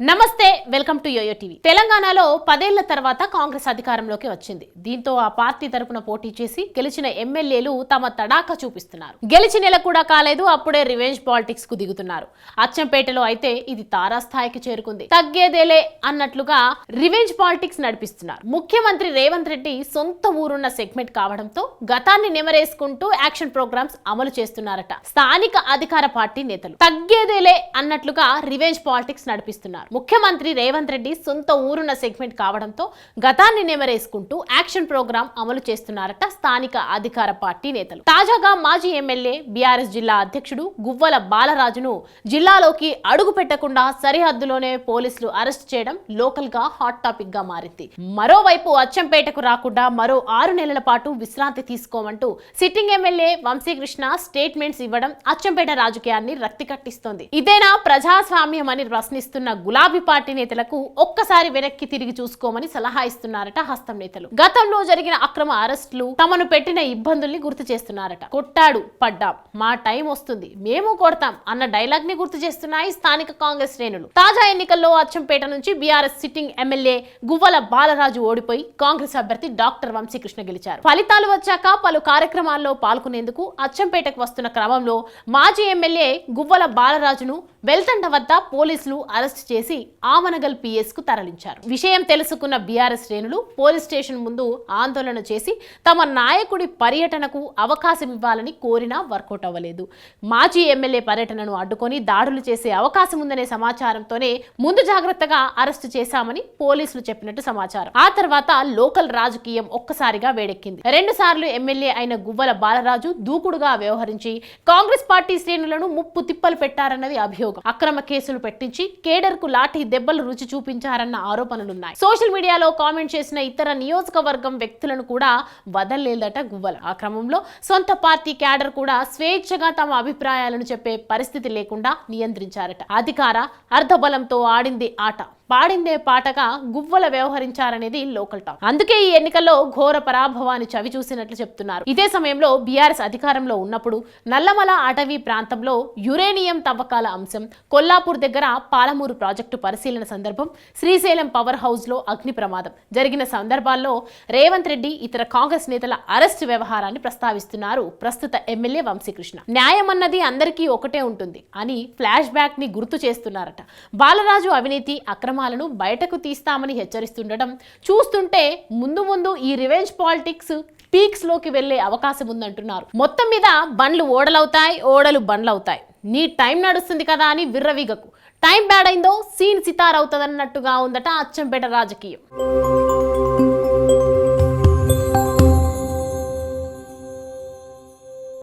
నమస్తే welcome to yo-yo TV. తెలంగాణలో 10 ఏళ్ల తర్వాత కాంగ్రెస్ అధికారంలోకి వచ్చింది. దీంతో ఆ పార్టీ తరపున పోటీ చేసి గెలిచిన ఎమ్మెల్యేలు తమ తడాకా చూపిస్తున్నారు. గెలిచి నెల కూడా కాలేదు, అప్పుడే రివెంజ్ పాలిటిక్స్ కు దిగుతున్నారు. అచ్చంపేటలో అయితే ఇది తారాస్థాయికి చేరుకుంది. తగ్గేదేలే అన్నట్లుగా రివెంజ్ పాలిటిక్స్ నడిపిస్తున్నారు. ముఖ్యమంత్రి రేవంత్ రెడ్డి సొంత ఊరున్న సెగ్మెంట్ కావడంతో గతాన్ని నెమరేసుకుంటూ యాక్షన్ ప్రోగ్రామ్స్ అమలు చేస్తున్నారట స్థానిక అధికార పార్టీ నేతలు. తగ్గేదేలే అన్నట్లుగా రివెంజ్ పాలిటిక్స్ నడిపిస్తున్నారు. ముఖ్యమంత్రి రేవంత్ రెడ్డి సొంత ఊరున్న సెగ్మెంట్ కావడంతో గతాన్ని నెమరేసుకుంటూ యాక్షన్ ప్రోగ్రాం అమలు చేస్తున్నారట స్థానిక అధికార పార్టీ నేతలు. తాజాగా మాజీ ఎమ్మెల్యే బీఆర్ఎస్ జిల్లా అధ్యక్షుడు గువ్వల బాలరాజును జిల్లాలోకి అడుగు పెట్టకుండా సరిహద్దులోనే పోలీసులు అరెస్ట్ చేయడం లోకల్ గా హాట్ టాపిక్ గా మారింది. మరోవైపు అచ్చంపేటకు రాకుండా మరో 6 నెలల పాటు విశ్రాంతి తీసుకోమంటూ సిట్టింగ్ ఎమ్మెల్యే వంశీకృష్ణ స్టేట్మెంట్స్ ఇవ్వడం అచ్చంపేట రాజకీయాన్ని రక్తి కట్టిస్తోంది. ఇదేనా ప్రజాస్వామ్యం అని ప్రశ్నిస్తున్న గులాబీ పార్టీ నేతలకు ఒక్కసారి వెనక్కి తిరిగి చూసుకోమని సలహా ఇస్తున్నారట హస్తం నేతలు. గతంలో జరిగిన అక్రమ అరెస్టులు తమను పెట్టిన ఇబ్బందుల్ని గుర్తు చేస్తున్నారట. కొట్టాడు పడ్డాం, మా టైం వస్తుంది, మేము కొడతాం అన్న డైలాగ్ ని గుర్తు చేస్తున్నాయి స్థానిక కాంగ్రెస్ శ్రేణులు. తాజా ఎన్నికల్లో అచ్చంపేట నుంచి BRS sitting MLA Guvvala Balaraju ఓడిపోయి కాంగ్రెస్ అభ్యర్థి డాక్టర్ వంశీకృష్ణ గెలిచారు. ఫలితాలు వచ్చాక పలు కార్యక్రమాల్లో పాల్గొనేందుకు అచ్చంపేటకు వస్తున్న క్రమంలో మాజీ ఎమ్మెల్యే గువ్వల బాలరాజును వెల్తండ వద్ద పోలీసులు అరెస్ట్ చేసి ఆమనగల్ పిఎస్ కు తరలించారు. విషయం తెలుసుకున్న బీఆర్ఎస్ శ్రేణులు పోలీస్ స్టేషన్ ముందు ఆందోళన చేసి తమ నాయకుడి పర్యటనకు అవకాశం ఇవ్వాలని కోరినా వర్కౌట్ అవ్వలేదు. మాజీ ఎమ్మెల్యే పర్యటనను అడ్డుకొని దాడులు చేసే అవకాశం ఉందనే సమాచారంతోనే ముందు జాగ్రత్తగా అరెస్టు చేశామని పోలీసులు చెప్పినట్టు సమాచారం. ఆ తర్వాత లోకల్ రాజకీయం ఒక్కసారిగా వేడెక్కింది. 2 సార్లు ఎమ్మెల్యే అయిన గువ్వల బాలరాజు దూకుడుగా వ్యవహరించి కాంగ్రెస్ పార్టీ శ్రేణులను ముప్పు తిప్పలు పెట్టారన్నది అభియోగం. అక్రమ కేసులు పెట్టించి కేడర్ కు లాఠీ దెబ్బలు రుచి చూపించారన్న ఆరోపణలున్నాయి. సోషల్ మీడియాలో కామెంట్ చేసిన ఇతర నియోజకవర్గం వ్యక్తులను కూడా వదలలేదట గువ్వల. ఆ క్రమంలో సొంత పార్టీ క్యాడర్ కూడా స్వేచ్ఛగా తమ అభిప్రాయాలను చెప్పే పరిస్థితి లేకుండా నియంత్రించారట. అధికార అర్ధబలంతో ఆడింది ఆట, పాడిందే పాటగా గువ్వల వ్యవహరించారనేది లోకల్ టాక్. అందుకే ఈ ఎన్నికల్లో ఘోర పరాభవాన్ని చవి చూసినట్లు చెప్తున్నారు. ఇదే సమయంలో బీఆర్ఎస్ అధికారంలో ఉన్నప్పుడు నల్లమల అటవీ ప్రాంతంలో యురేనియం తవ్వకాల అంశం, కొల్లాపూర్ దగ్గర పాలమూరు ప్రాజెక్టు పరిశీలన సందర్భం, శ్రీశైలం పవర్ హౌస్ లో అగ్ని ప్రమాదం జరిగిన సందర్భాల్లో రేవంత్ రెడ్డి ఇతర కాంగ్రెస్ నేతల అరెస్ట్ వ్యవహారాన్ని ప్రస్తావిస్తున్నారు ప్రస్తుత ఎమ్మెల్యే వంశీకృష్ణ. న్యాయం అన్నది అందరికీ ఒకటే ఉంటుంది అని ఫ్లాష్ బ్యాక్ ని గుర్తు చేస్తున్నారట. బాలరాజు అవినీతి అక్రమాలను బయటకు తీస్తామని హెచ్చరిస్తుండడం చూస్తుంటే ముందు ముందు ఈ రివెంజ్ పాలిటిక్స్ పీక్స్ లోకి వెళ్లే అవకాశం ఉందంటున్నారు. మొత్తం మీద బండ్లు ఓడలవుతాయి, ఓడలు బండ్లవుతాయి. నీ టైం నడుస్తుంది కదా అని విర్రవీగకు. టైం బ్యాడ్ అయిందో సీన్ సితార్ అవుతుందన్నట్టుగా ఉందట అచ్చంపేట రాజకీయం.